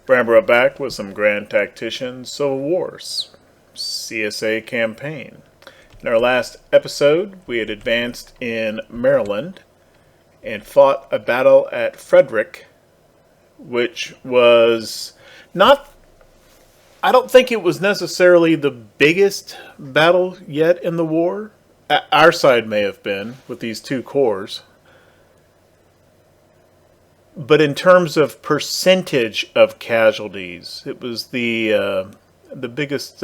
Bramborough back with some Grand Tactician Civil Wars CSA campaign. In our last episode, we had advanced in Maryland and fought a battle at Frederick, which was not, I don't think it was necessarily the biggest battle yet in the war. Our side may have been with these two corps. But in terms of percentage of casualties, it was the biggest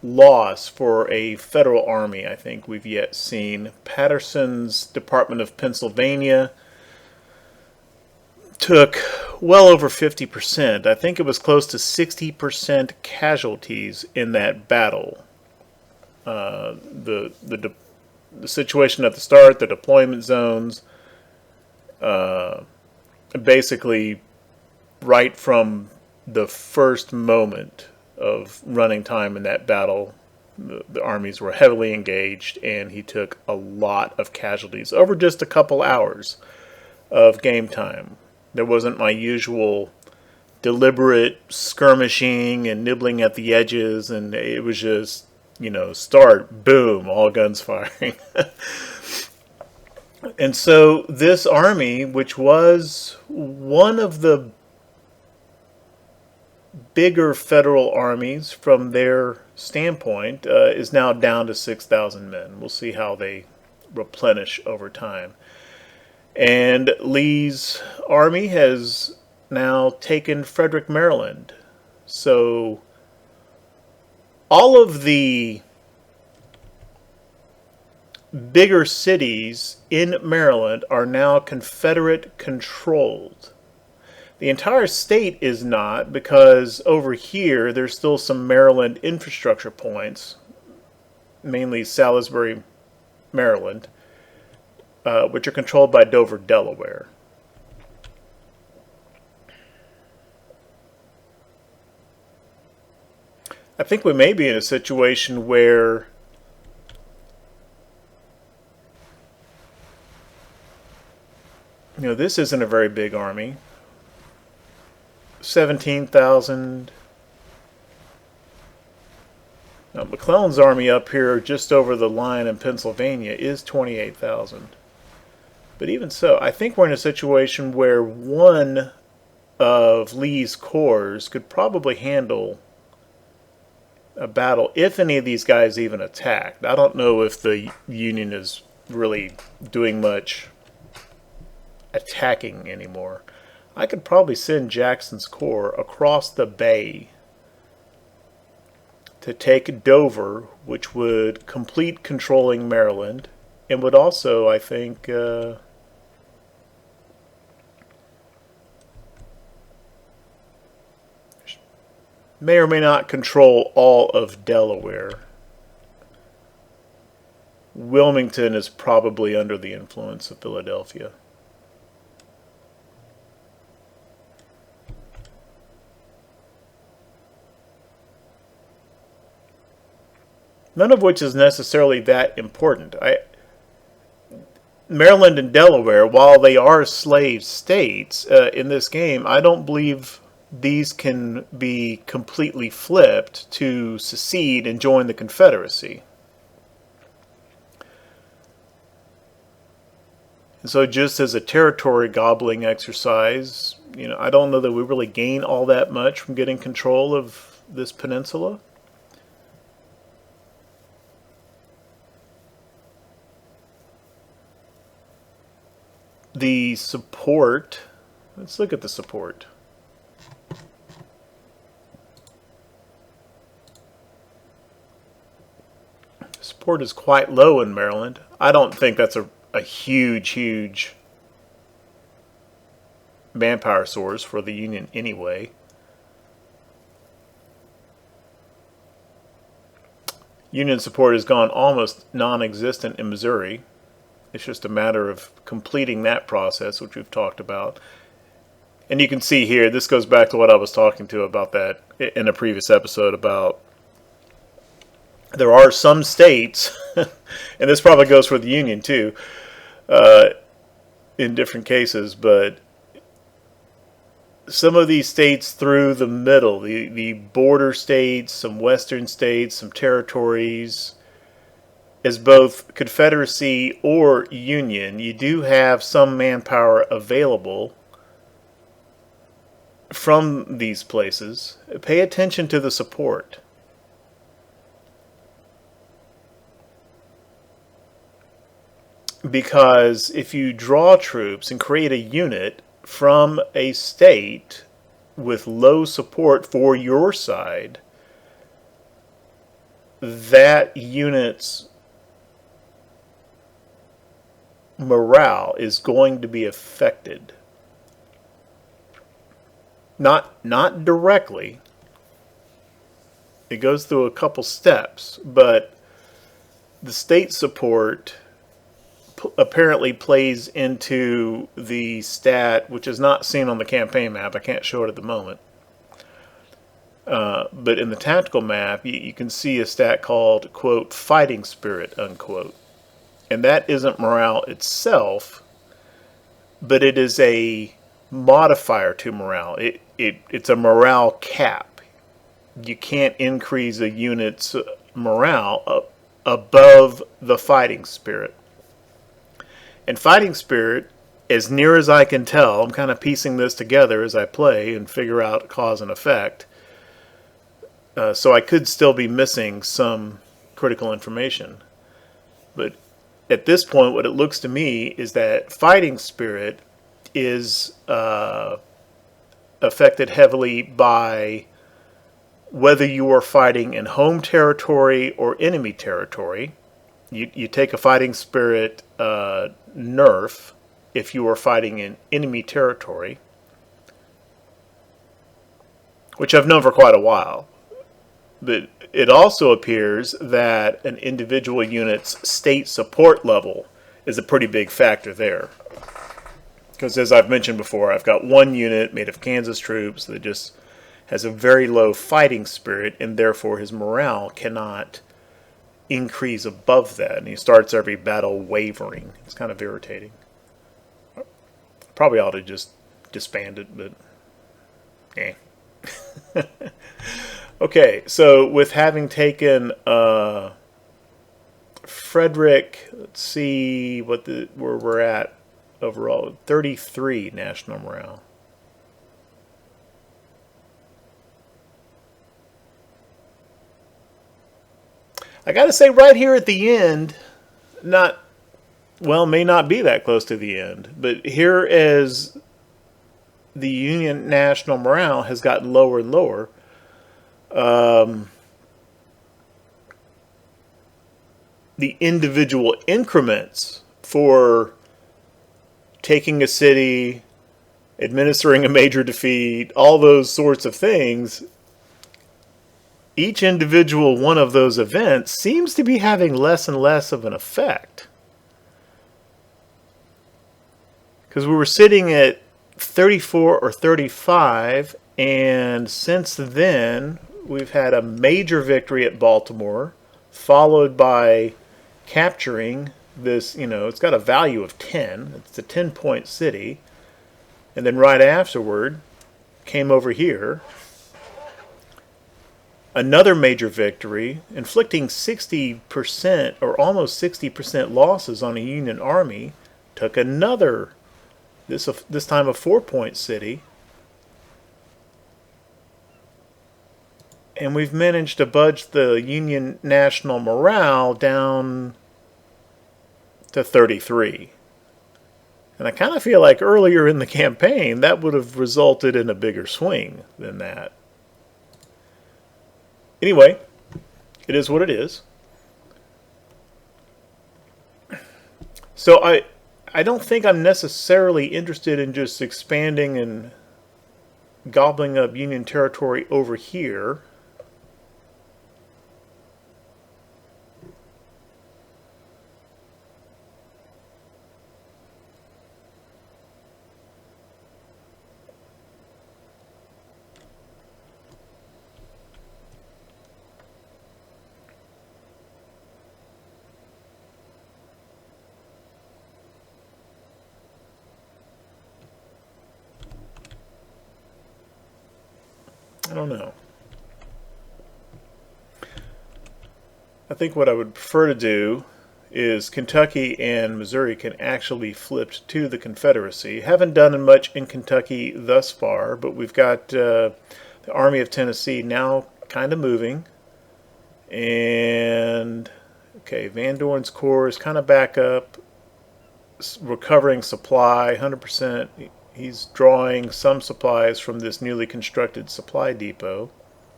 loss for a federal army I think we've yet seen. Patterson's Department of Pennsylvania took well over 50%. I think it was close to 60% casualties in that battle. The situation at the start, the deployment zones. Basically, right from the first moment of running time in that battle, the armies were heavily engaged, and he took a lot of casualties over just a couple hours of game time. There wasn't my usual deliberate skirmishing and nibbling at the edges, and it was just, start, boom, all guns firing. And so this army, which was one of the bigger federal armies from their standpoint, is now down to 6,000 men. We'll see how they replenish over time. And Lee's army has now taken Frederick, Maryland. So all of the bigger cities in Maryland are now Confederate controlled. The entire state is not, because over here there's still some Maryland infrastructure points, mainly Salisbury, Maryland, which are controlled by Dover, Delaware. I think we may be in a situation where this isn't a very big army. 17,000. Now, McClellan's army up here just over the line in Pennsylvania is 28,000. But even so, I think we're in a situation where one of Lee's corps could probably handle a battle if any of these guys even attacked. I don't know if the Union is really doing much attacking anymore. I could probably send Jackson's corps across the bay to take Dover, which would complete controlling Maryland, and would also, I think, may or may not control all of Delaware. Wilmington is probably under the influence of Philadelphia. None of which is necessarily that important. Maryland and Delaware, while they are slave states in this game, I don't believe these can be completely flipped to secede and join the Confederacy. And so just as a territory gobbling exercise, I don't know that we really gain all that much from getting control of this peninsula. The support, let's look at the support. Support is quite low in Maryland. I don't think that's a huge manpower source for the Union anyway. Union support has gone almost non-existent in Missouri. It's just a matter of completing that process, which we've talked about. And you can see here, this goes back to what I was talking to about that in a previous episode about there are some states, and this probably goes for the Union too, in different cases, but some of these states through the middle, the border states, some western states, some territories, as both Confederacy or Union, you do have some manpower available from these places. Pay attention to the support. Because if you draw troops and create a unit from a state with low support for your side, that unit's morale is going to be affected. Not directly. It goes through a couple steps, but the state support apparently plays into the stat, which is not seen on the campaign map. I can't show it at the moment. But in the tactical map, you can see a stat called, quote, fighting spirit, unquote. And that isn't morale itself, but it is a modifier to morale. It's a morale cap. You can't increase a unit's morale above the fighting spirit. And fighting spirit, as near as I can tell, I'm kind of piecing this together as I play and figure out cause and effect. So I could still be missing some critical information. But at this point, what it looks to me is that fighting spirit is affected heavily by whether you are fighting in home territory or enemy territory. You take a fighting spirit nerf if you are fighting in enemy territory, which I've known for quite a while. But it also appears that an individual unit's state support level is a pretty big factor there. Because as I've mentioned before, I've got one unit made of Kansas troops that just has a very low fighting spirit, and therefore his morale cannot increase above that, and he starts every battle wavering. It's kind of irritating. Probably ought to just disband it, but Okay, so with having taken Frederick, let's see where we're at overall. 33 national morale. I got to say, right here at the end, may not be that close to the end, but here as the Union national morale has gotten lower and lower, the individual increments for taking a city, administering a major defeat, all those sorts of things, each individual one of those events seems to be having less and less of an effect. Because we were sitting at 34 or 35, and since then we've had a major victory at Baltimore, followed by capturing this, it's got a value of 10. It's a 10-point city. And then right afterward came over here, another major victory, inflicting 60% or almost 60% losses on a Union army, took another, this time a 4-point city. And we've managed to budge the Union national morale down to 33. And I kind of feel like earlier in the campaign that would have resulted in a bigger swing than that. Anyway, it is what it is. So I don't think I'm necessarily interested in just expanding and gobbling up Union territory over here. I don't know. I think what I would prefer to do is Kentucky and Missouri can actually be flipped to the Confederacy. Haven't done much in Kentucky thus far, but we've got the Army of Tennessee now kind of moving. And, okay, Van Dorn's Corps is kind of back up, recovering supply, 100%. He's drawing some supplies from this newly constructed supply depot.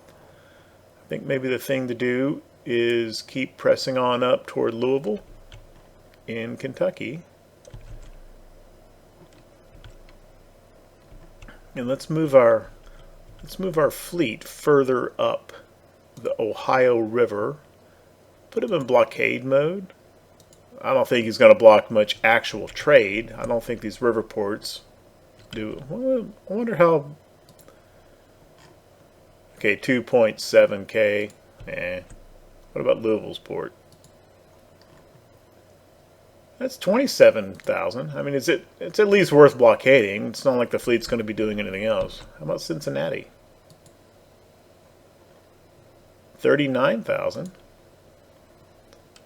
I think maybe the thing to do is keep pressing on up toward Louisville in Kentucky. And let's move our fleet further up the Ohio River. Put him in blockade mode. I don't think he's going to block much actual trade. I don't think these river ports do. Well, I wonder how. Okay, 2.7K. What about Louisville's port? That's 27,000. I mean, it's at least worth blockading. It's not like the fleet's going to be doing anything else. How about Cincinnati? 39,000.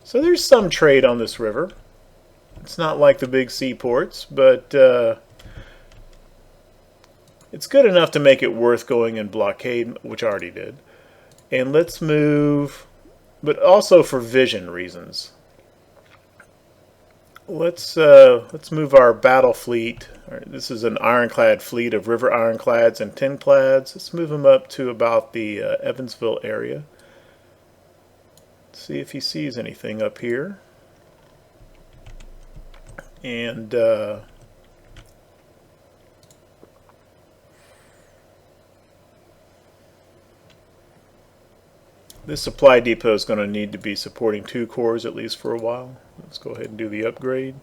So there's some trade on this river. It's not like the big seaports, but it's good enough to make it worth going in blockade, which I already did. And let's move, but also for vision reasons. Let's move our battle fleet. This is an ironclad fleet of river ironclads and tinclads. Let's move them up to about the Evansville area. See if he sees anything up here. And this supply depot is going to need to be supporting 2 corps at least for a while. Let's go ahead and do the upgrade.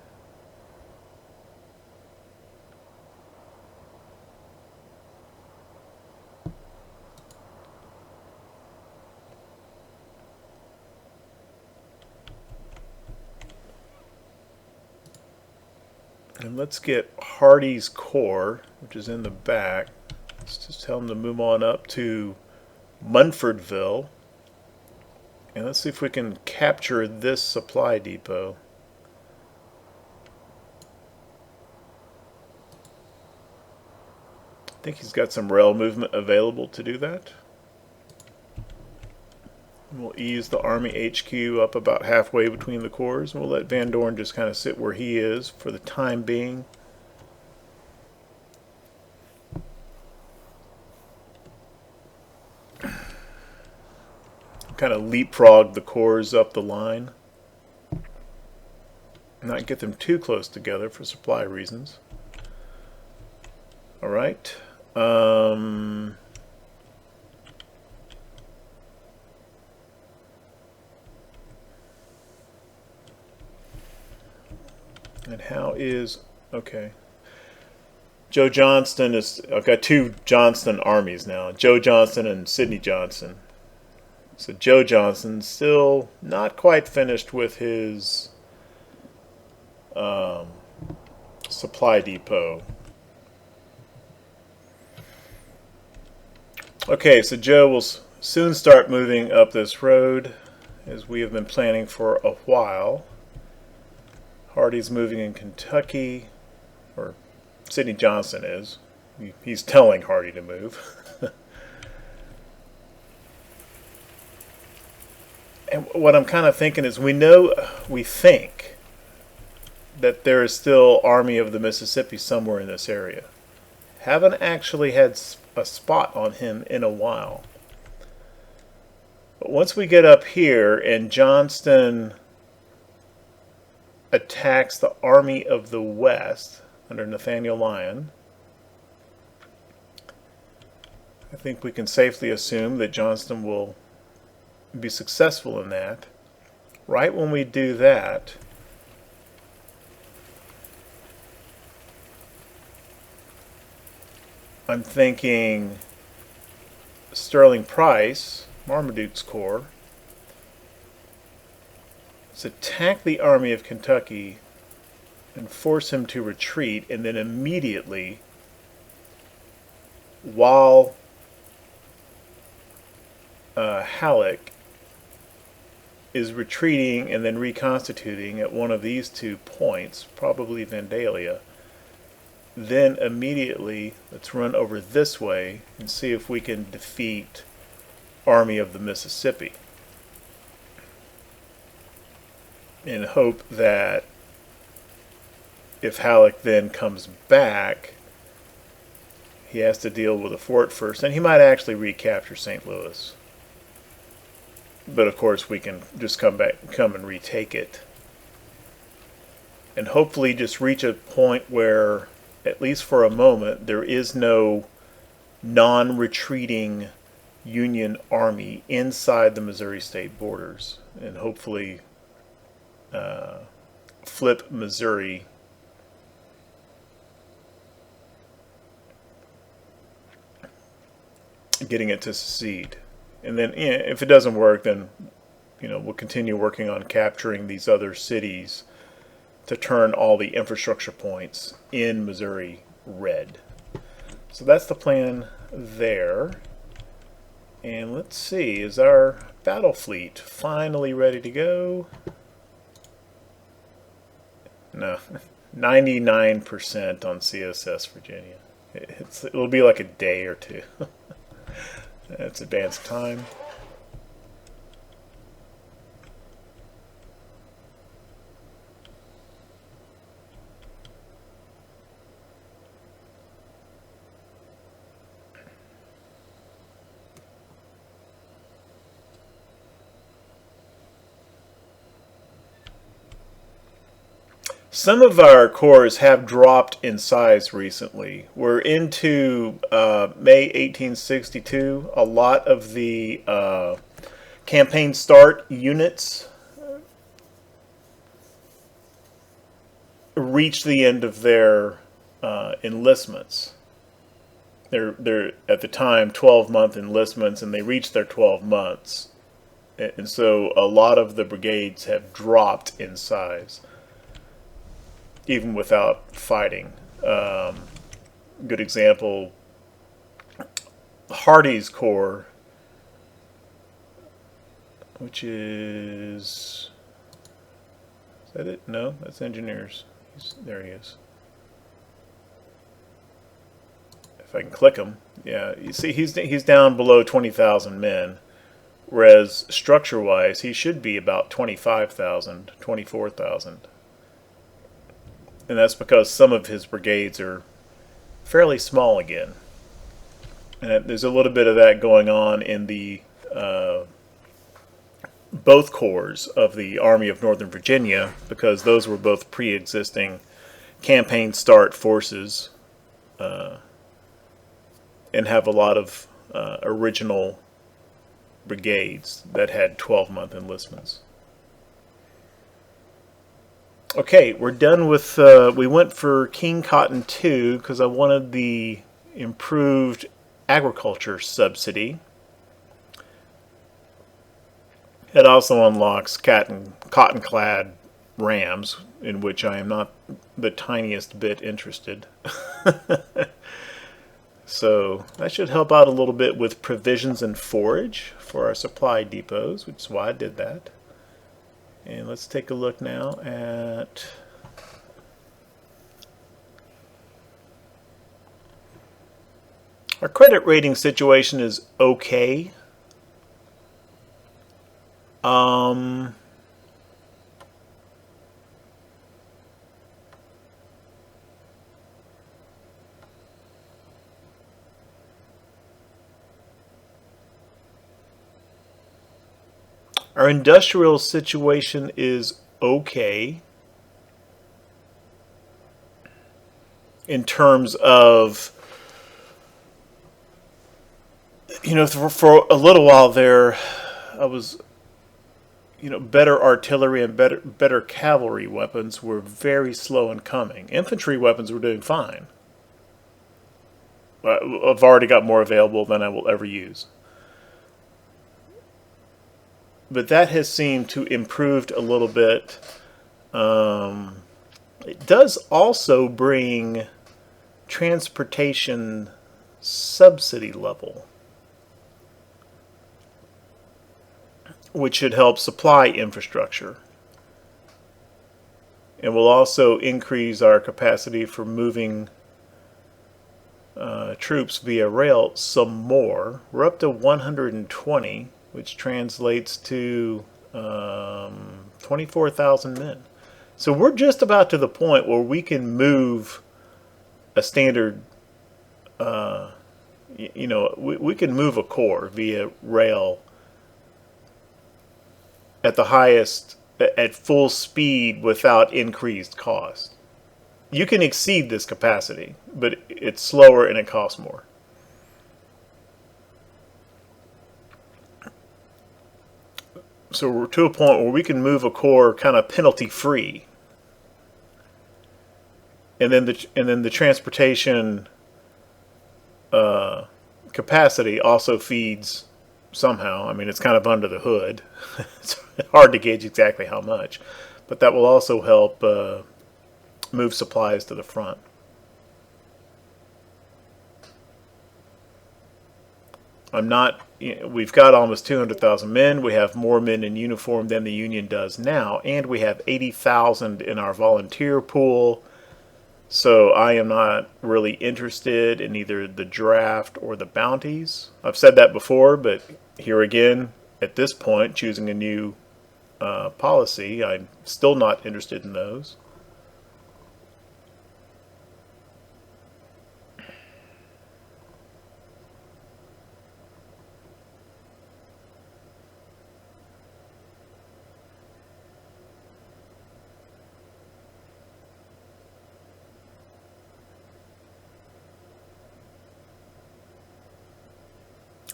And let's get Hardee's Corps, which is in the back. Let's just tell him to move on up to Munfordville. And let's see if we can capture this supply depot. I think he's got some rail movement available to do that. We'll ease the Army HQ up about halfway between the corps, and we'll let Van Dorn just kind of sit where he is for the time being. Kind of leapfrog the corps up the line. Not get them too close together for supply reasons. All right. And how is, okay. Joe Johnston is, I've got 2 Johnston armies now. Joe Johnston and Sidney Johnston. So Joe Johnston's still not quite finished with his supply depot. Okay, so Joe will soon start moving up this road, as we have been planning for a while. Hardee's moving in Kentucky, or Sidney Johnston is. He's telling Hardee to move. And what I'm kind of thinking is we think that there is still Army of the Mississippi somewhere in this area. Haven't actually had a spot on him in a while. But once we get up here and Johnston attacks the Army of the West under Nathaniel Lyon, I think we can safely assume that Johnston will be successful in that. Right when we do that, I'm thinking Sterling Price, Marmaduke's Corps, let's attack the Army of Kentucky and force him to retreat, and then immediately, while Halleck is retreating and then reconstituting at one of these 2 points, probably Vandalia, then immediately let's run over this way and see if we can defeat Army of the Mississippi, and hope that if Halleck then comes back, he has to deal with a fort first, and he might actually recapture St. Louis. But of course we can just come and retake it, and hopefully just reach a point where, at least for a moment, there is no non-retreating Union Army inside the Missouri state borders, and hopefully flip Missouri getting it to secede. And then if it doesn't work, then we'll continue working on capturing these other cities to turn all the infrastructure points in Missouri red. So that's the plan there. And let's see, is our battle fleet finally ready to go? No, 99% on CSS Virginia. It'll be like a day or two. That's advanced time. Some of our corps have dropped in size recently. We're into May 1862. A lot of the campaign start units reach the end of their enlistments. They're at the time 12-month enlistments, and they reach their 12 months. And so a lot of the brigades have dropped in size, even without fighting. Good example, Hardee's Corps, which is that it? No, that's engineers. There he is. If I can click him, yeah, you see he's down below 20,000 men, whereas structure-wise he should be about 25,000, 24,000. And that's because some of his brigades are fairly small again. And there's a little bit of that going on in the both corps of the Army of Northern Virginia, because those were both pre-existing campaign start forces and have a lot of original brigades that had 12-month enlistments. Okay, we're done with, we went for King Cotton 2 because I wanted the improved agriculture subsidy. It also unlocks cotton-clad rams, in which I am not the tiniest bit interested. So that should help out a little bit with provisions and forage for our supply depots, which is why I did that. And let's take a look now at our credit rating situation. Is okay. Our industrial situation is okay in terms of, for a little while there, I was, better artillery and better cavalry weapons were very slow in coming. Infantry weapons were doing fine. I've already got more available than I will ever use. But that has seemed to improved a little bit. It does also bring transportation subsidy level. which should help supply infrastructure. And will also increase our capacity for moving troops via rail some more. We're up to 120, which translates to 24,000 men. So we're just about to the point where we can move a standard, we can move a corps via rail at the highest, at full speed without increased cost. You can exceed this capacity, but it's slower and it costs more. So we're to a point where we can move a corps kind of penalty free, and then the transportation capacity also feeds somehow. I mean, it's kind of under the hood. It's hard to gauge exactly how much, but that will also help move supplies to the front. We've got almost 200,000 men. We have more men in uniform than the Union does now, and we have 80,000 in our volunteer pool. So I am not really interested in either the draft or the bounties. I've said that before, but here again, at this point, choosing a new policy, I'm still not interested in those.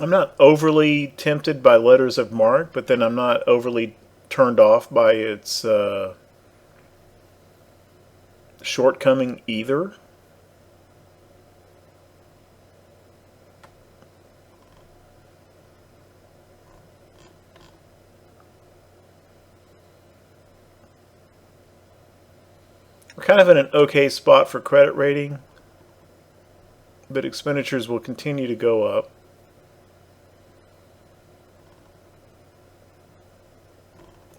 I'm not overly tempted by letters of marque, but then I'm not overly turned off by its shortcoming either. We're kind of in an okay spot for credit rating, but expenditures will continue to go up.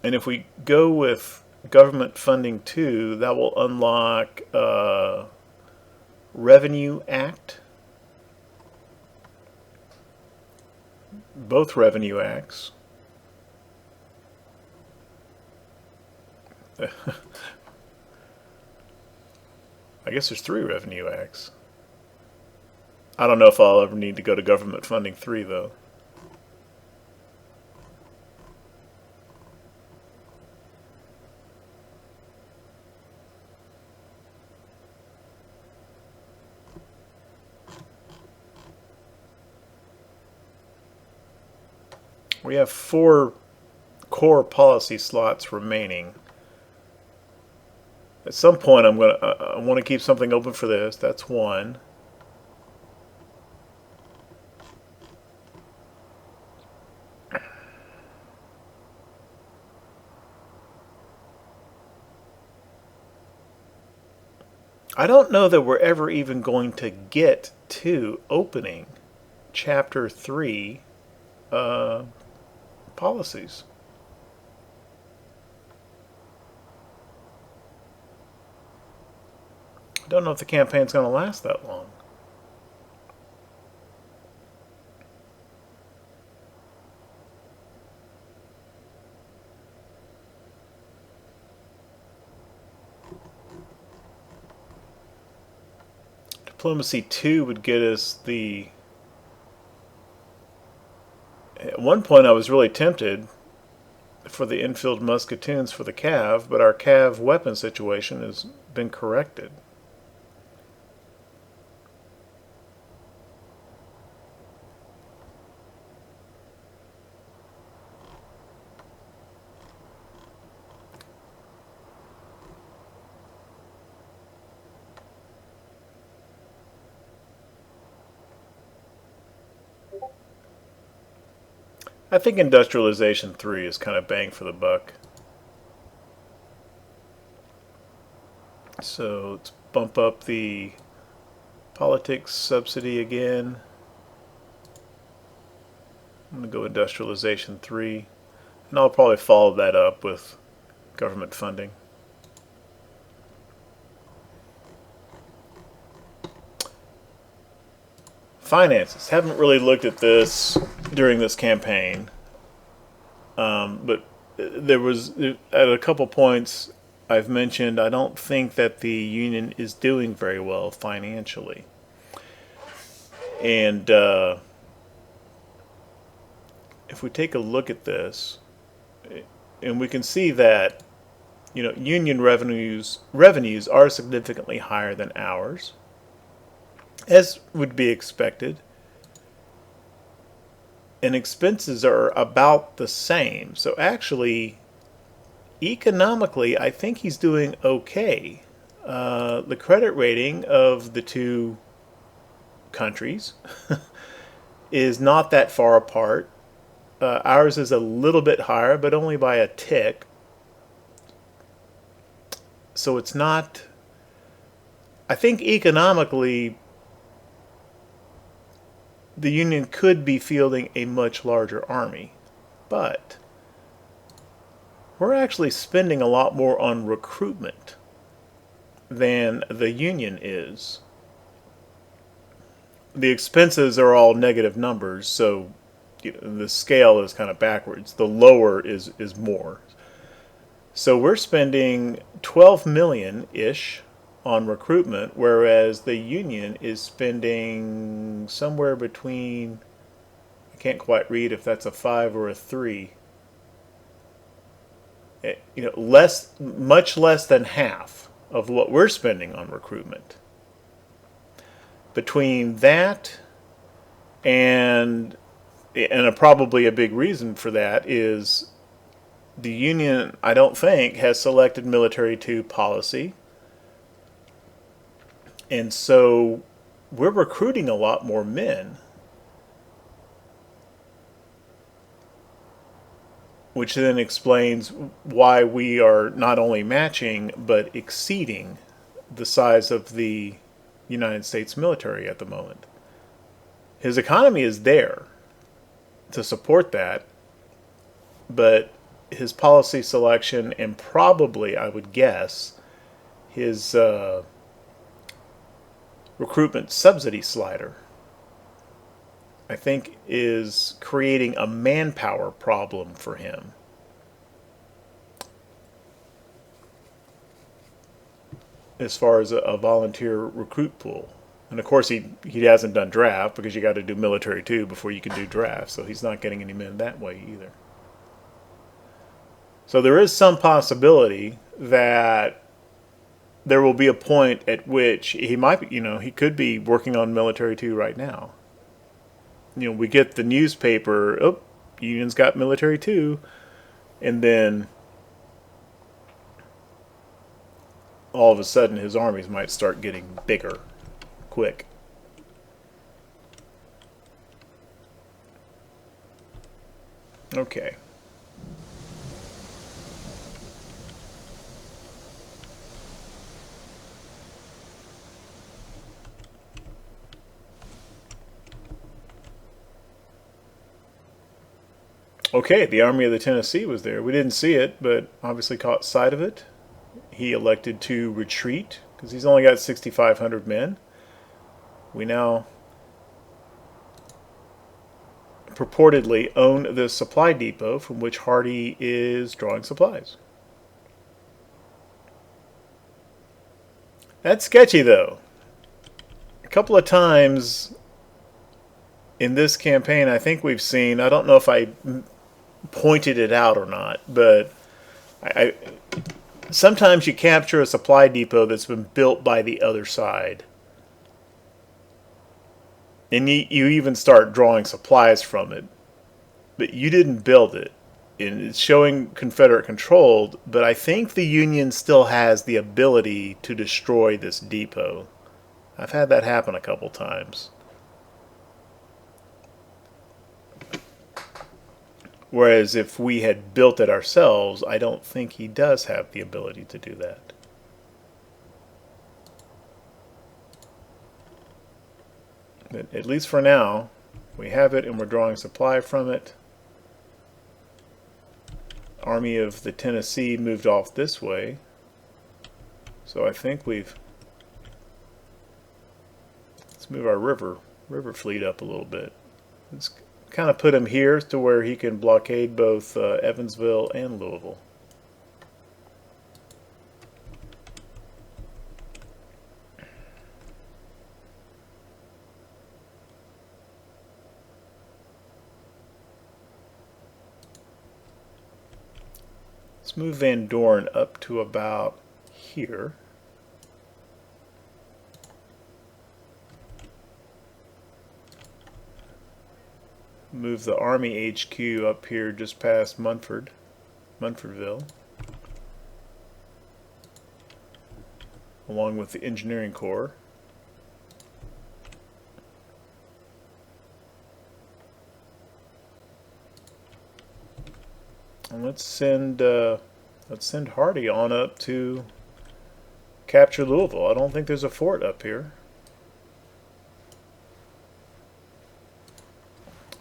And if we go with government funding too, that will unlock Revenue Act. Both Revenue Acts. I guess there's 3 Revenue Acts. I don't know if I'll ever need to go to government funding 3 though. We have 4 core policy slots remaining. At some point, I want to keep something open for this. That's 1. I don't know that we're ever even going to get to opening Chapter 3 policies. I don't know if the campaign's going to last that long. Diplomacy 2 would get us the... At one point I was really tempted for the infield musketoons for the Cav, but our Cav weapon situation has been corrected. I think Industrialization 3 is kind of bang for the buck. So let's bump up the politics subsidy again. I'm going to go Industrialization 3. And I'll probably follow that up with government funding. Finances. Haven't really looked at this during this campaign, but there was, at a couple points I've mentioned, I don't think that the Union is doing very well financially. And if we take a look at this, and we can see that, Union revenues are significantly higher than ours, as would be expected, and expenses are about the same. So actually, economically, I think he's doing okay. The credit rating of the two countries is not that far apart. Ours is a little bit higher, but only by a tick. So it's not, I think economically, the Union could be fielding a much larger army. But we're actually spending a lot more on recruitment than the Union is. The expenses are all negative numbers, so the scale is kind of backwards. The lower is more. So we're spending 12 million-ish on recruitment, whereas the Union is spending somewhere between, I can't quite read if that's a 5 or a 3. Much less than half of what we're spending on recruitment. Between that and probably a big reason for that is the Union, I don't think, has selected military to policy. And so we're recruiting a lot more men, which then explains why we are not only matching but exceeding the size of the United States military at the moment. His economy is there to support that, but his policy selection and probably, I would guess, his recruitment subsidy slider, I think, is creating a manpower problem for him. As far as a volunteer recruit pool. And of course he hasn't done draft, because you got to do military too before you can do draft, so he's not getting any men that way either. So there is some possibility that there will be a point at which he might, he could be working on military too right now. We get the newspaper, oh, Union's got military too, and then all of a sudden his armies might start getting bigger quick. Okay. Okay, the Army of the Tennessee was there. We didn't see it, but obviously caught sight of it. He elected to retreat because he's only got 6,500 men. We now purportedly own the supply depot from which Hardee is drawing supplies. That's sketchy, though. A couple of times in this campaign, I think we've seen, I don't know if I pointed it out or not, but sometimes you capture a supply depot that's been built by the other side. And you even start drawing supplies from it. But you didn't build it. And it's showing Confederate controlled, but I think the Union still has the ability to destroy this depot. I've had that happen a couple times. Whereas if we had built it ourselves, I don't think he does have the ability to do that. But at least for now, we have it and we're drawing supply from it. Army of the Tennessee moved off this way. So I think let's move our river fleet up a little bit. Let's kind of put him here to where he can blockade both Evansville and Louisville. Let's move Van Dorn up to about here. Move the Army HQ up here just past Munfordville, along with the Engineering Corps. And let's send Hardy on up to capture Louisville. I don't think there's a fort up here.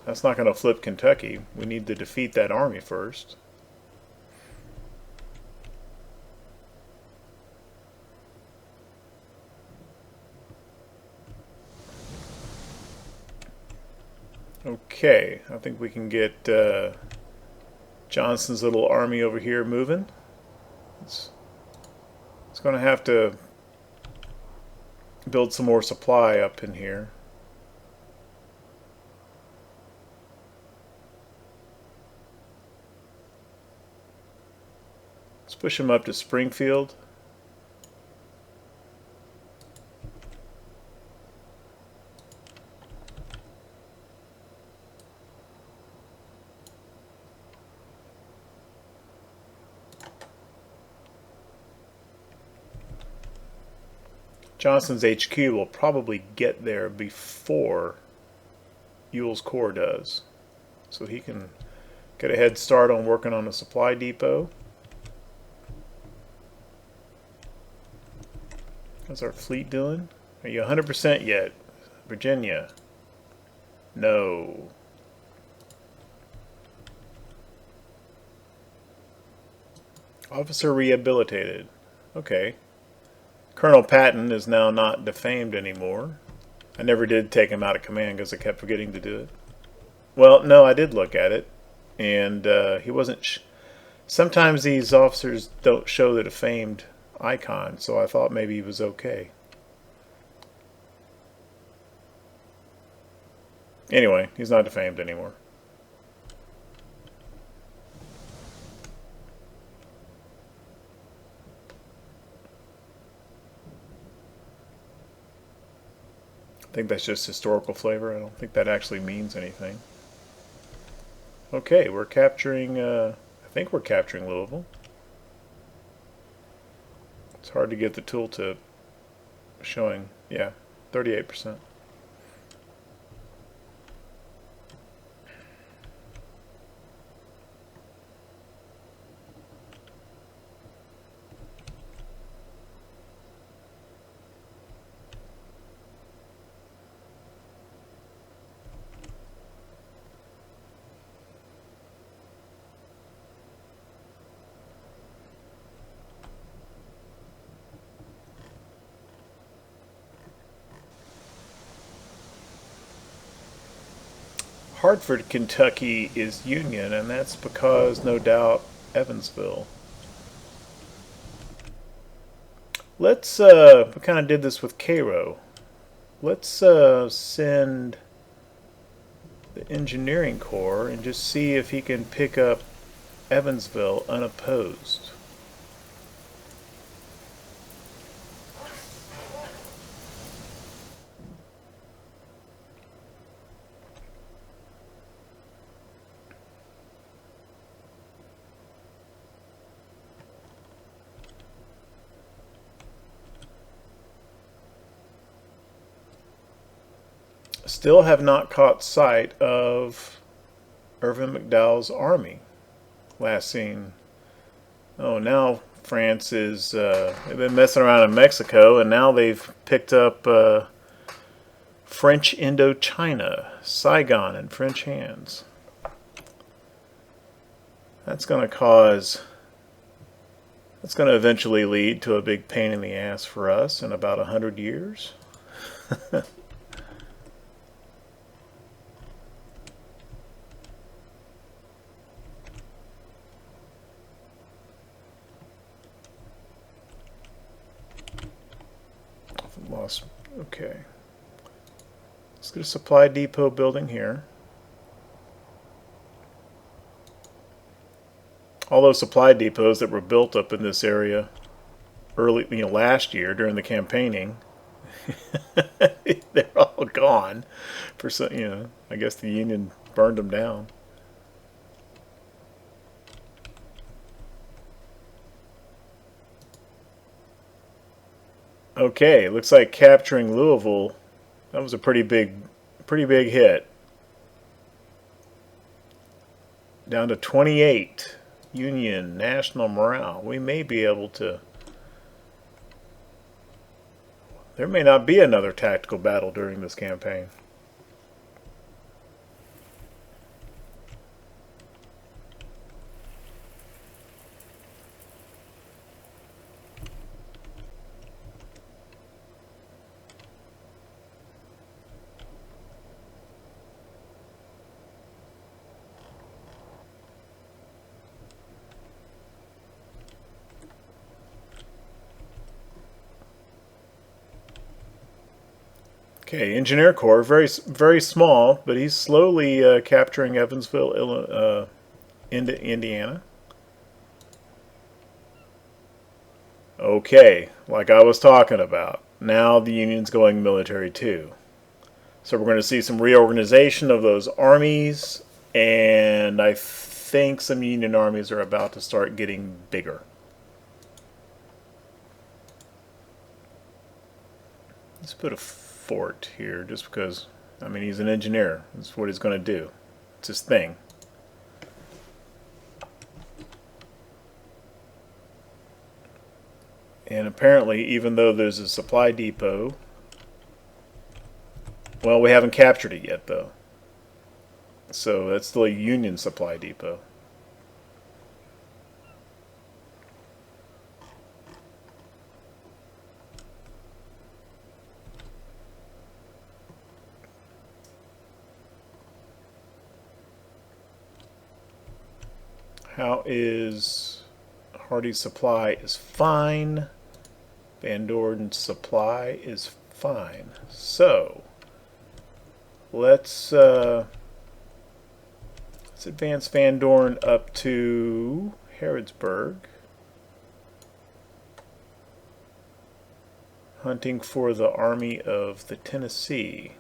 That's not going to flip Kentucky. We need to defeat that army first. Okay, I think we can get Johnson's little army over here moving. It's going to have to build some more supply up in here. Let's push him up to Springfield. Johnson's HQ will probably get there before Ewell's Corps does, so he can get a head start on working on a supply depot. How's our fleet doing? Are you 100% yet? Virginia? No. Officer rehabilitated. Okay. Colonel Patton is now not defamed anymore. I never did take him out of command because I kept forgetting to do it. Well, no, I did look at it, and he wasn't. Sometimes these officers don't show the defamed icon, so I thought maybe he was okay. Anyway, he's not defamed anymore. I think that's just historical flavor. I don't think that actually means anything. Okay, we're capturing, I think we're capturing Louisville. It's hard to get the tooltip showing, yeah, 38%. Hartford, Kentucky is Union, and that's because, no doubt, Evansville. Let's, we kind of did this with Cairo. Let's send the Engineering Corps and just see if he can pick up Evansville unopposed. Still have not caught sight of Irvin McDowell's army. Last seen. Oh, now France is, they've been messing around in Mexico, and now they've picked up French Indochina, Saigon in French hands. That's going to eventually lead to a big pain in the ass for us in about 100 years. Lost. Okay. Let's get a supply depot building here. All those supply depots that were built up in this area early, last year during the campaigning, they're all gone. For some, I guess the Union burned them down. Okay, looks like capturing Louisville. That was a pretty big hit. Down to 28. Union national morale. We may be able to. There may not be another tactical battle during this campaign. Okay, Engineer Corps, very small, but he's slowly capturing Evansville, into Indiana. Okay, like I was talking about, now the Union's going military too. So we're going to see some reorganization of those armies, and I think some Union armies are about to start getting bigger. Let's put a fort here just because, I mean, he's an engineer. That's what he's going to do. It's his thing. And apparently, even though there's a supply depot, well, we haven't captured it yet, though. So that's still a Union supply depot. How is Hardy's supply is fine. Van Dorn's supply is fine. So let's advance Van Dorn up to Harrodsburg, hunting for the Army of the Tennessee.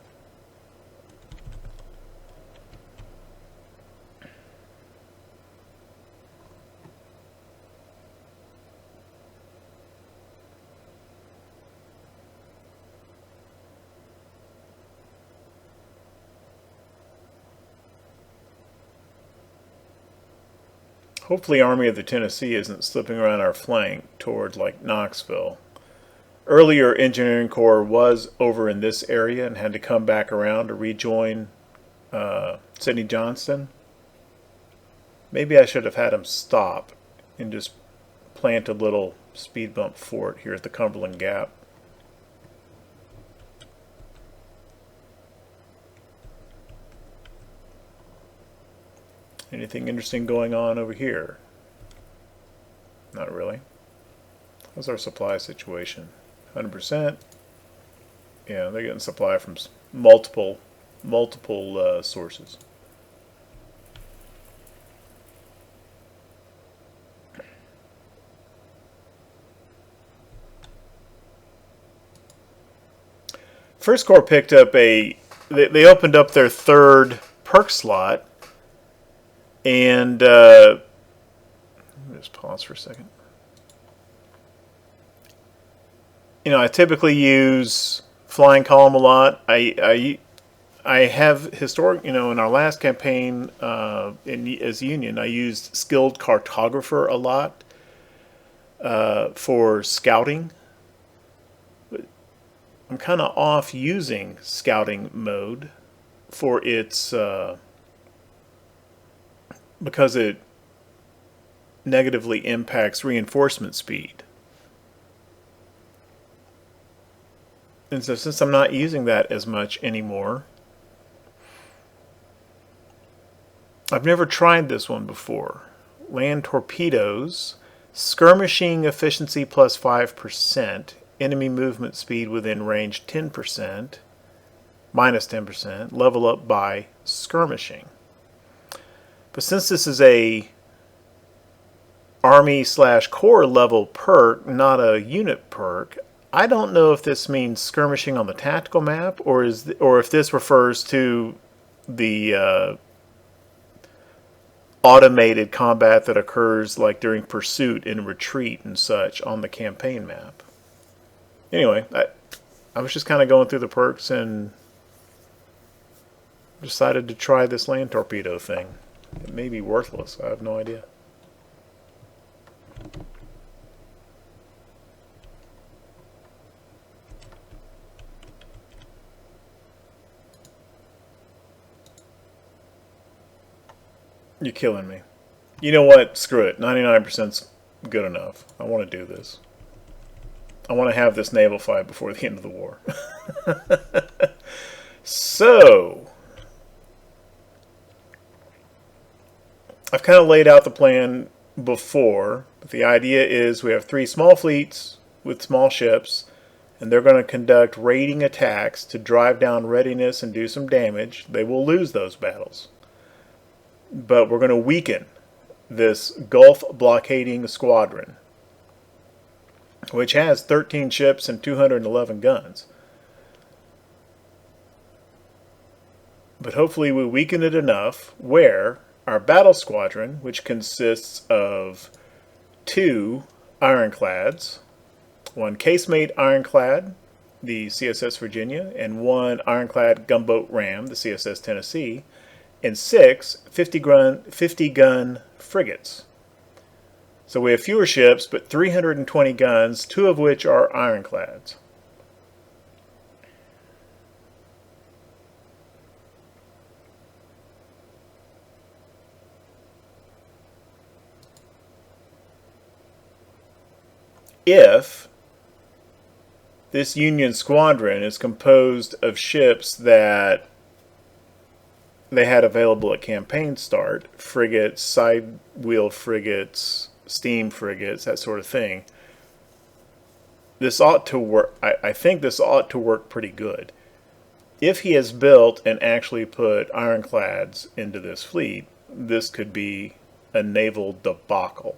Hopefully Army of the Tennessee isn't slipping around our flank towards like Knoxville. Earlier Engineering Corps was over in this area and had to come back around to rejoin Sidney Johnston. Maybe I should have had him stop and just plant a little speed bump fort here at the Cumberland Gap. Anything interesting going on over here? Not really. How's our supply situation? 100%. Yeah, they're getting supply from multiple sources. First Corps picked up they opened up their third perk slot, and let me just pause for a second. I typically use flying column a lot. I have historic, in our last campaign as Union, I used skilled cartographer a lot for scouting. But I'm kind of off using scouting mode for its because negatively impacts reinforcement speed. And so since I'm not using that as much anymore, I've never tried this one before. Land torpedoes, skirmishing efficiency plus 5%, enemy movement speed within range 10%, minus 10%, level up by skirmishing. But since this is a Army/Corps level perk, not a unit perk, I don't know if this means skirmishing on the tactical map, or if this refers to the automated combat that occurs like during pursuit and retreat and such on the campaign map. Anyway, I was just kind of going through the perks and decided to try this land torpedo thing. It may be worthless. I have no idea. You're killing me. You know what? Screw it. 99%'s good enough. I want to do this. I want to have this naval fight before the end of the war. So, I've kind of laid out the plan before. But the idea is we have 3 small fleets with small ships, and they're going to conduct raiding attacks to drive down readiness and do some damage. They will lose those battles. But we're going to weaken this Gulf blockading squadron, which has 13 ships and 211 guns. But hopefully we weaken it enough where our battle squadron, which consists of 2 ironclads, 1 casemate ironclad, the CSS Virginia, and 1 ironclad gunboat ram, the CSS Tennessee, and 6 50-gun frigates. So we have fewer ships, but 320 guns, 2 of which are ironclads. If this Union squadron is composed of ships that they had available at campaign start, frigates, side wheel frigates, steam frigates, that sort of thing, this ought to work. I think this ought to work pretty good. If he has built and actually put ironclads into this fleet, this could be a naval debacle.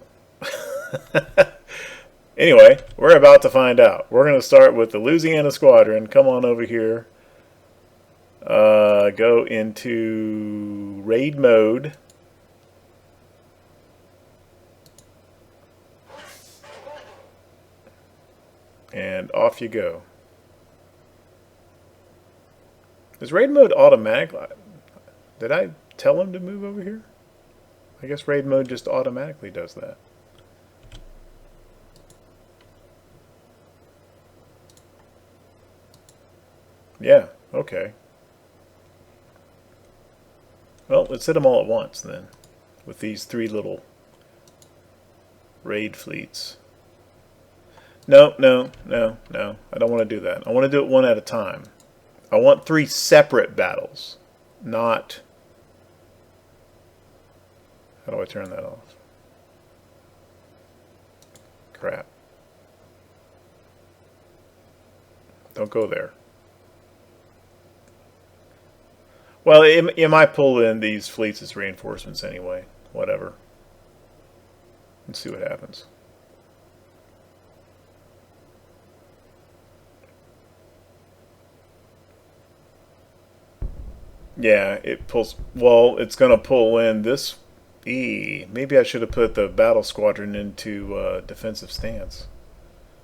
Anyway, we're about to find out. We're going to start with the Louisiana Squadron. Come on over here. Go into raid mode. And off you go. Is raid mode automatic? Did I tell him to move over here? I guess raid mode just automatically does that. Yeah, okay. Well, let's hit them all at once then, with these 3 little raid fleets. No, no, no, no. I don't want to do that. I want to do it one at a time. I want 3 separate battles, not... How do I turn that off? Crap. Don't go there. Well, it might pull in these fleets as reinforcements anyway. Whatever. Let's see what happens. Yeah, it pulls... Well, it's going to pull in this... Maybe I should have put the battle squadron into defensive stance,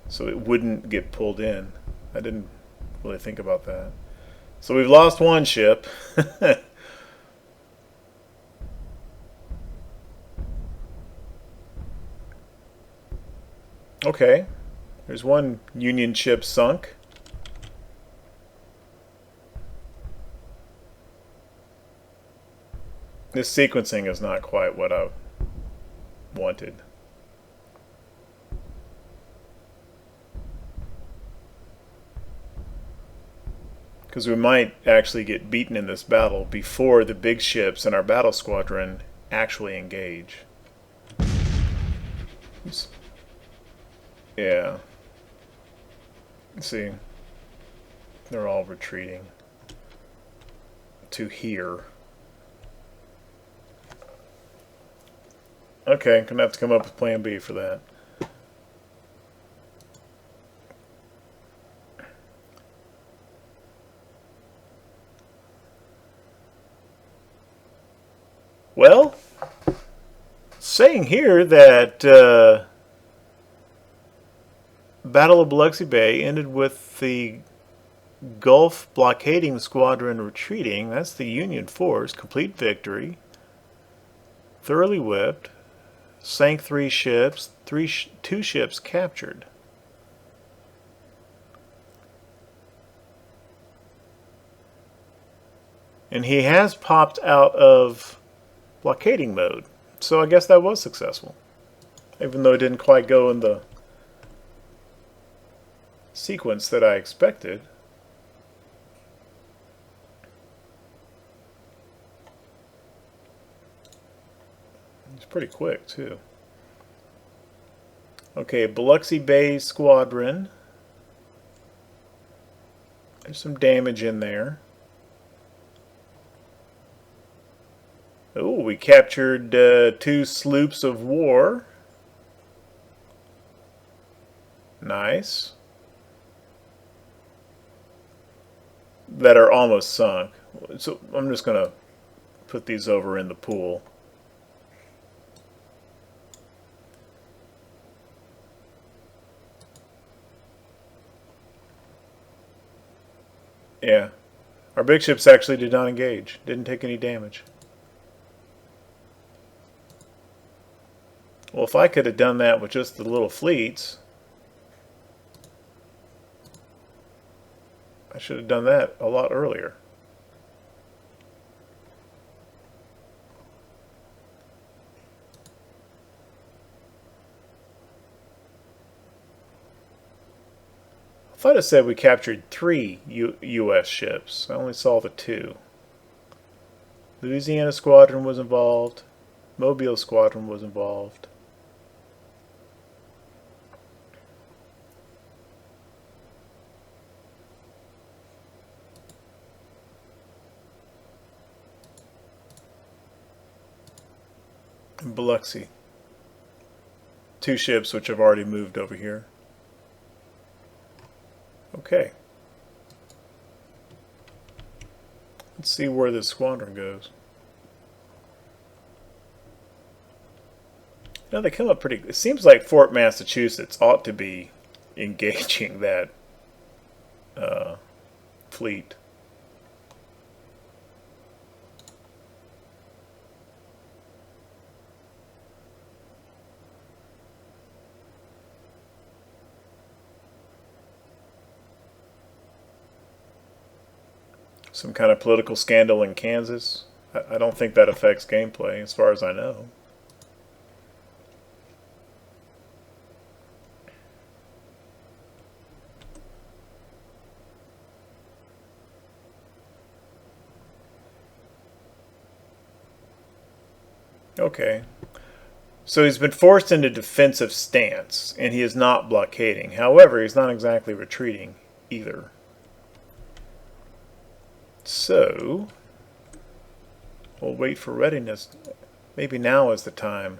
so it wouldn't get pulled in. I didn't really think about that. So we've lost 1 ship. Okay. There's 1 Union ship sunk. This sequencing is not quite what I wanted. Because we might actually get beaten in this battle before the big ships in our battle squadron actually engage. Yeah. See, they're all retreating to here. Okay, gonna have to come up with plan B for that. Well, saying here that Battle of Biloxi Bay ended with the Gulf blockading squadron retreating. That's the Union force. Complete victory. Thoroughly whipped. Sank 3 ships. 2 ships captured. And he has popped out of blockading mode. So I guess that was successful. Even though it didn't quite go in the sequence that I expected. It's pretty quick too. Okay, Biloxi Bay Squadron. There's some damage in there. Oh, we captured 2 sloops of war. Nice. That are almost sunk. So I'm just going to put these over in the pool. Yeah. Our big ships actually did not engage. Didn't take any damage. Well, if I could have done that with just the little fleets, I should have done that a lot earlier. I thought it said we captured 3 U.S. ships. I only saw the 2. Louisiana Squadron was involved. Mobile Squadron was involved. And Biloxi. 2 ships which have already moved over here. Okay. Let's see where this squadron goes. Now they come up pretty... It seems like Fort Massachusetts ought to be engaging that fleet. Some kind of political scandal in Kansas. I don't think that affects gameplay as far as I know. Okay. So he's been forced into defensive stance, and he is not blockading. However, he's not exactly retreating either. So, we'll wait for readiness. Maybe now is the time.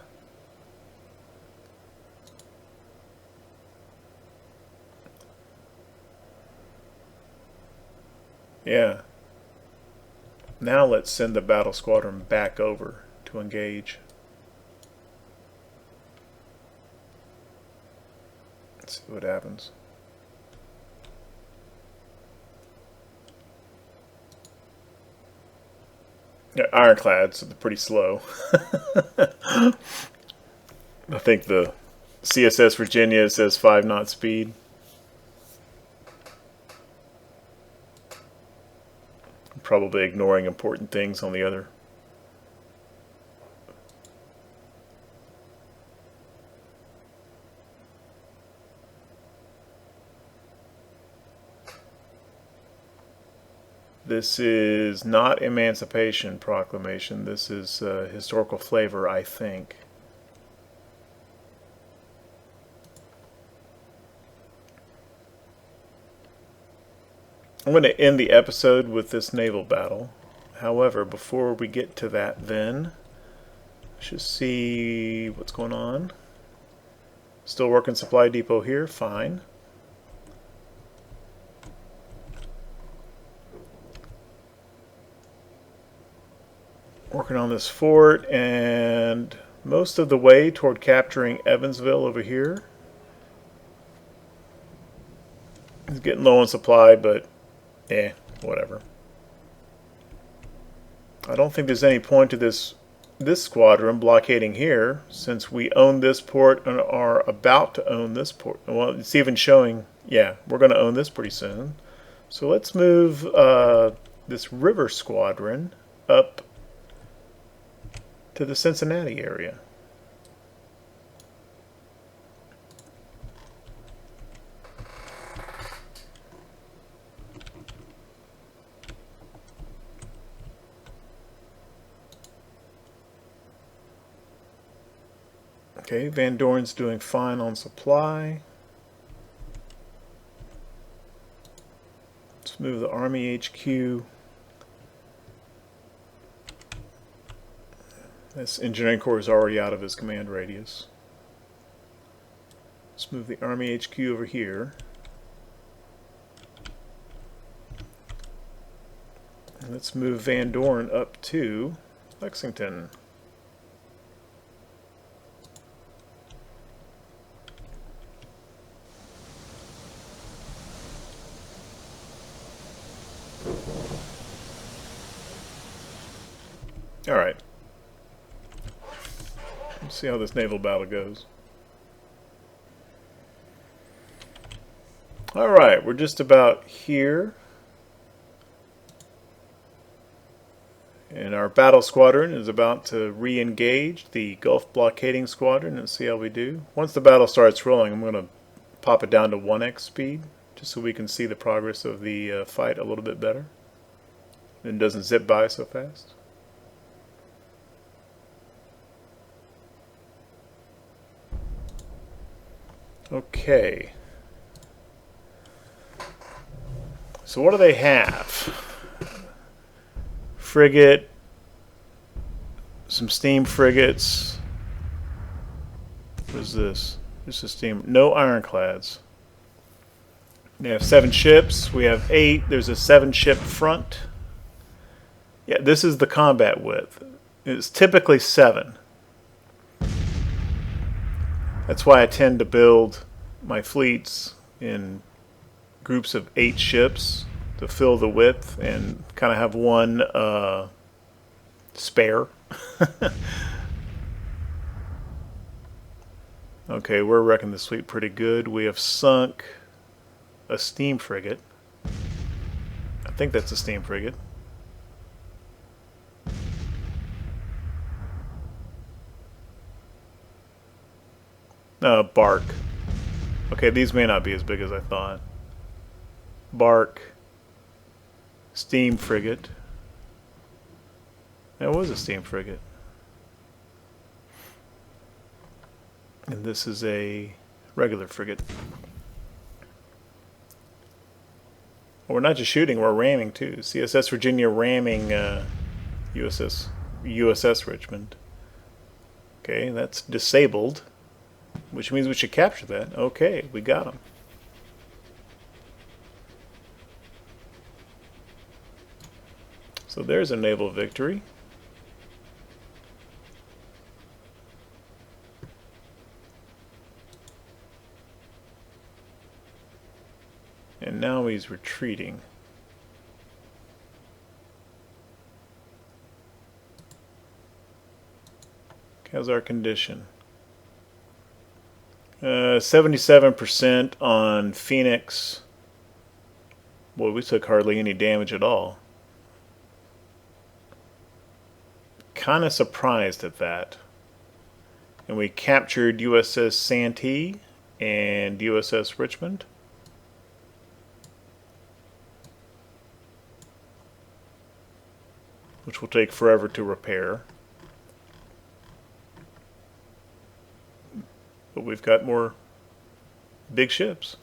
Yeah. Now let's send the battle squadron back over to engage. Let's see what happens. Yeah, ironclads, so they're pretty slow. I think the CSS Virginia says 5 knot speed. Probably ignoring important things on the other. This is not Emancipation Proclamation. This is historical flavor, I think. I'm going to end the episode with this naval battle. However, before we get to that then, let's just see what's going on. Still working supply depot here, fine. Working on this fort, and most of the way toward capturing Evansville over here. It's getting low on supply, but whatever. I don't think there's any point to this squadron blockading here, since we own this port and are about to own this port. Well, it's even showing, yeah, we're going to own this pretty soon. So let's move this river squadron up to the Cincinnati area. Okay, Van Dorn's doing fine on supply. Let's move the Army HQ. This engineering corps is already out of his command radius. Let's move the Army HQ over here. And let's move Van Dorn up to Lexington. All right. Let's see how this naval battle goes. All right, we're just about here. And our battle squadron is about to re-engage the Gulf blockading squadron and see how we do. Once the battle starts rolling, I'm going to pop it down to 1x speed, just so we can see the progress of the fight a little bit better. And it doesn't zip by so fast. Okay. So what do they have? Frigate, some steam frigates. What is this? This is steam. No ironclads. They have 7 ships. We have 8. There's a 7-ship front. Yeah, this is the combat width. It's typically 7. That's why I tend to build my fleets in groups of 8 ships to fill the width and kind of have one spare. Okay, we're wrecking this fleet pretty good. We have sunk a steam frigate. I think that's a steam frigate. Bark. Okay, these may not be as big as I thought. Bark. Steam frigate. That was a steam frigate. And this is a regular frigate. Well, we're not just shooting, we're ramming too. CSS Virginia ramming USS Richmond. Okay, that's disabled, which means we should capture that. Okay, we got them. So there's a naval victory. And now he's retreating. How's our condition? 77% on Phoenix. Boy, we took hardly any damage at all. Kind of surprised at that. And we captured USS Santee and USS Richmond. which will take forever to repair. But we've got more big ships.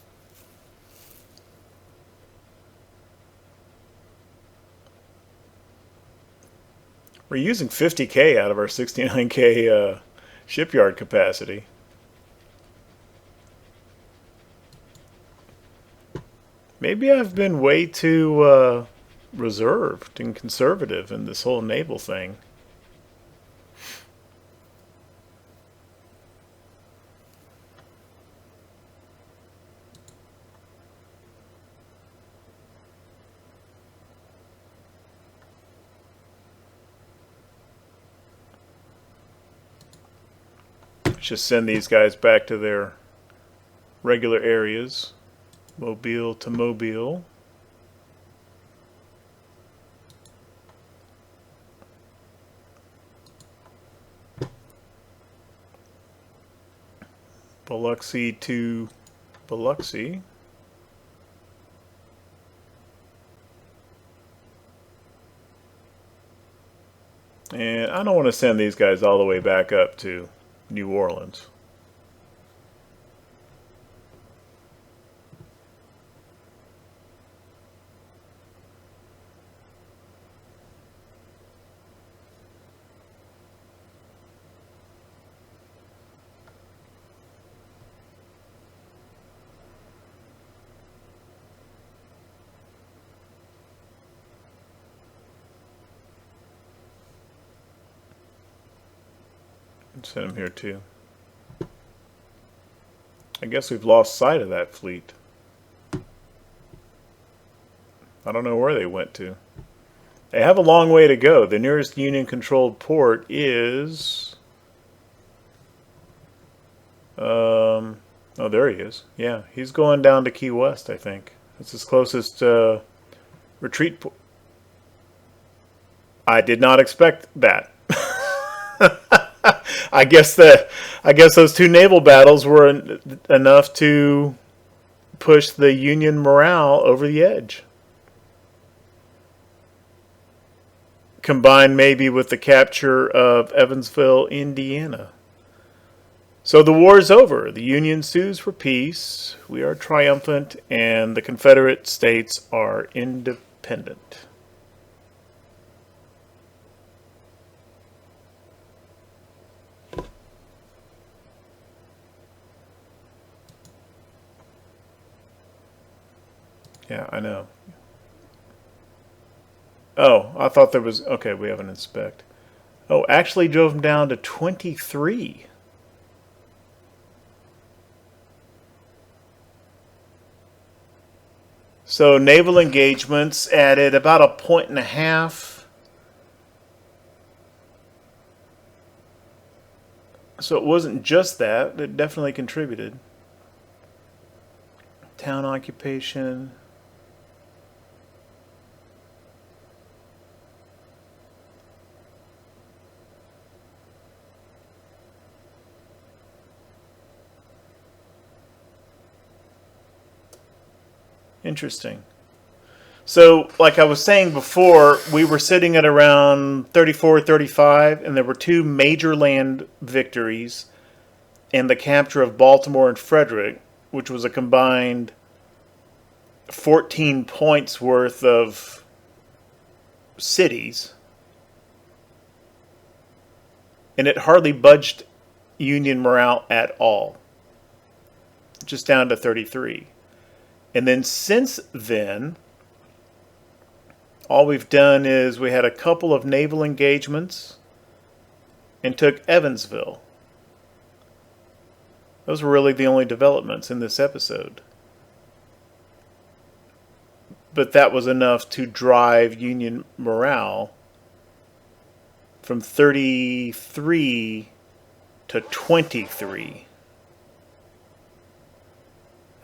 We're using 50K out of our 69K shipyard capacity. Maybe I've been way too reserved and conservative in this whole naval thing. Just send these guys back to their regular areas. Mobile to Mobile. Biloxi to Biloxi. And I don't want to send these guys all the way back up to New Orleans. Send him here too. I guess we've lost sight of that fleet. I don't know where they went to. They have a long way to go. The nearest Union-controlled port is... oh, there he is. Yeah, he's going down to Key West, I think. That's his closest retreat port. I did not expect that. I guess those two naval battles were enough to push the Union morale over the edge. Combined maybe with the capture of Evansville, Indiana. So the war is over. The Union sues for peace. We are triumphant, and the Confederate States are independent. Yeah, I know. Oh, I thought there was... Okay, we have an inspect. Oh, actually drove them down to 23. So naval engagements added about 1.5 points. So it wasn't just that. It definitely contributed. Town occupation... Interesting. So, like I was saying before, we were sitting at around 34, 35, and there were two major land victories and the capture of Baltimore and Frederick, which was a combined 14 points worth of cities. And it hardly budged Union morale at all. Just down to 33. And then since then, all we've done is we had a couple of naval engagements and took Evansville. Those were really the only developments in this episode. But that was enough to drive Union morale from 33 to 23.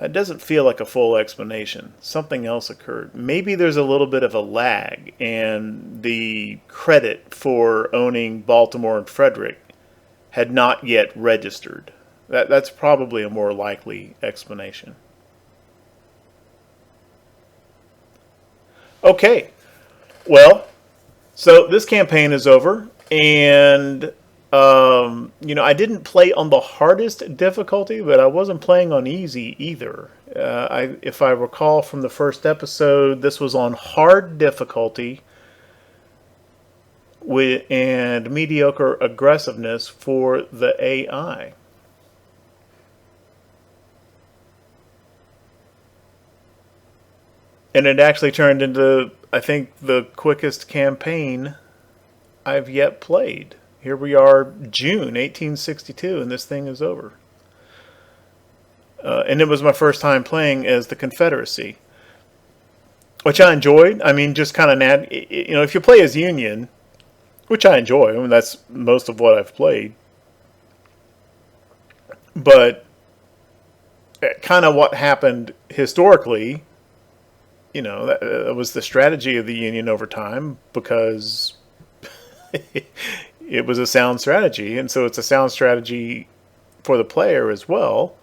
That doesn't feel like a full explanation. Something else occurred. Maybe there's a little bit of a lag, and the credit for owning Baltimore and Frederick had not yet registered. That's probably a more likely explanation. Okay. Well, So this campaign is over, and I didn't play on the hardest difficulty, but I wasn't playing on easy either. If I recall from the first episode, this was on hard difficulty and mediocre aggressiveness for the AI. And it actually turned into, I think, the quickest campaign I've yet played. Here we are, June 1862, and this thing is over. And it was my first time playing as the Confederacy, which I enjoyed. I mean, just kind of, if you play as Union, which I enjoy, I mean, that's most of what I've played. But kind of what happened historically, that was the strategy of the Union over time, because it was a sound strategy. And so it's a sound strategy for the player as well.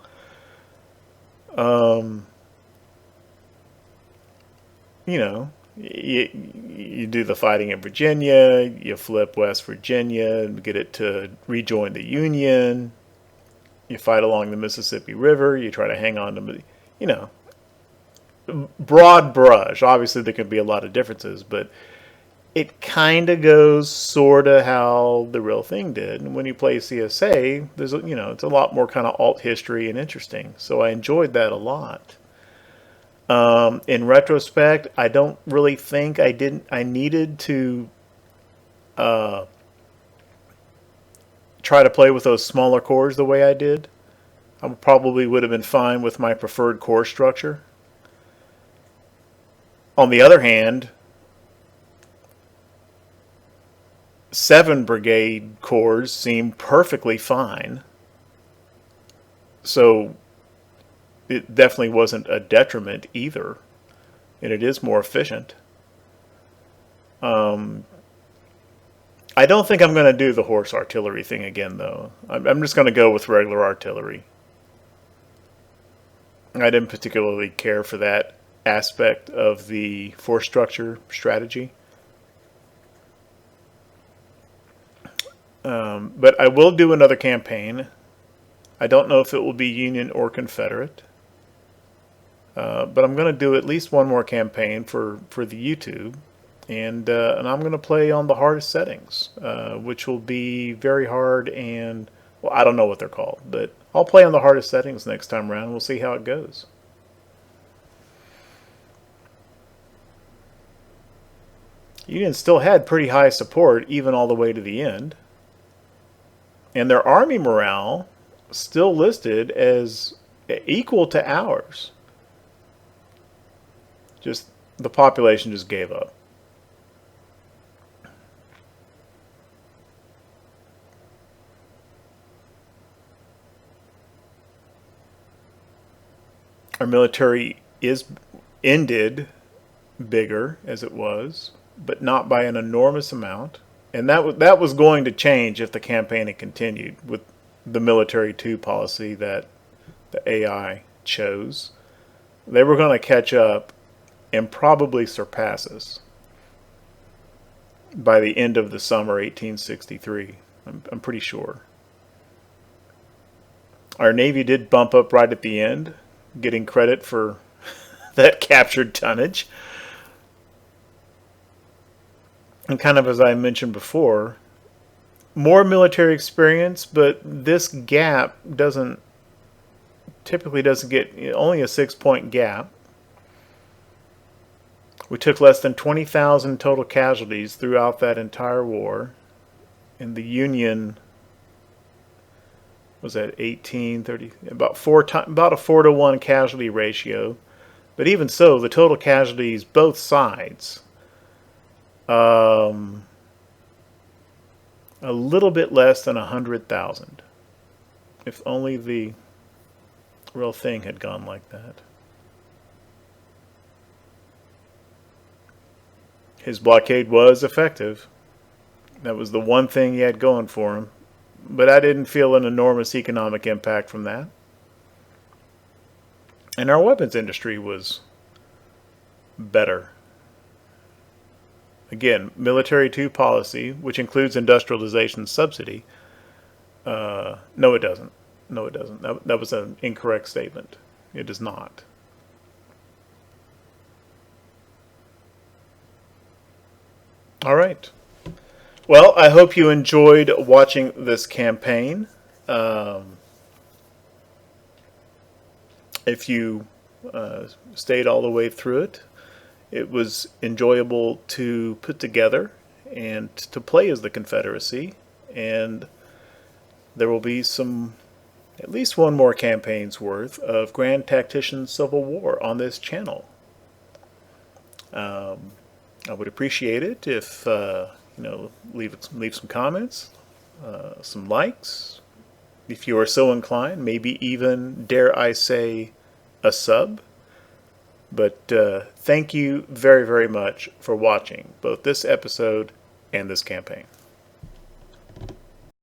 You do the fighting in Virginia, you flip West Virginia and get it to rejoin the Union. You fight along the Mississippi River, you try to hang on to, broad brush. Obviously, there can be a lot of differences, but it kind of goes sort of how the real thing did. And when you play CSA, it's a lot more kind of alt history and interesting. So I enjoyed that a lot. In retrospect, I don't really think I needed to try to play with those smaller cores the way I did. I probably would have been fine with my preferred core structure. On the other hand, 7 brigade corps seem perfectly fine. So it definitely wasn't a detriment either. And it is more efficient. I don't think I'm going to do the horse artillery thing again, though. I'm just going to go with regular artillery. I didn't particularly care for that aspect of the force structure strategy. But I will do another campaign. I don't know if it will be Union or Confederate. But I'm going to do at least one more campaign for the YouTube. And I'm going to play on the hardest settings, which will be very hard and, well, I don't know what they're called. But I'll play on the hardest settings next time around. We'll see how it goes. Union still had pretty high support, even all the way to the end. And their army morale still listed as equal to ours. Just the population just gave up. Our military is ended bigger as it was, but not by an enormous amount. And that was going to change if the campaign had continued with the military 2 policy that the AI chose. They were going to catch up and probably surpass us by the end of the summer 1863. I'm pretty sure. Our Navy did bump up right at the end, getting credit for that captured tonnage. And kind of as I mentioned before, more military experience, but this gap typically doesn't get only a 6-point gap. We took less than 20,000 total casualties throughout that entire war. And the Union was at 1830, about a 4-to-1 casualty ratio. But even so, the total casualties, both sides, a little bit less than 100,000. If only the real thing had gone like that. His blockade was effective. That was the one thing he had going for him. But I didn't feel an enormous economic impact from that. And our weapons industry was better. Again, Military II policy, which includes industrialization subsidy. No, it doesn't. No, it doesn't. That was an incorrect statement. It does not. All right. Well, I hope you enjoyed watching this campaign. If you stayed all the way through it, it was enjoyable to put together and to play as the Confederacy. And there will be at least one more campaign's worth of Grand Tactician Civil War on this channel. I would appreciate it if leave some comments, some likes, if you are so inclined, maybe even, dare I say, a sub. But thank you very, very much for watching both this episode and this campaign.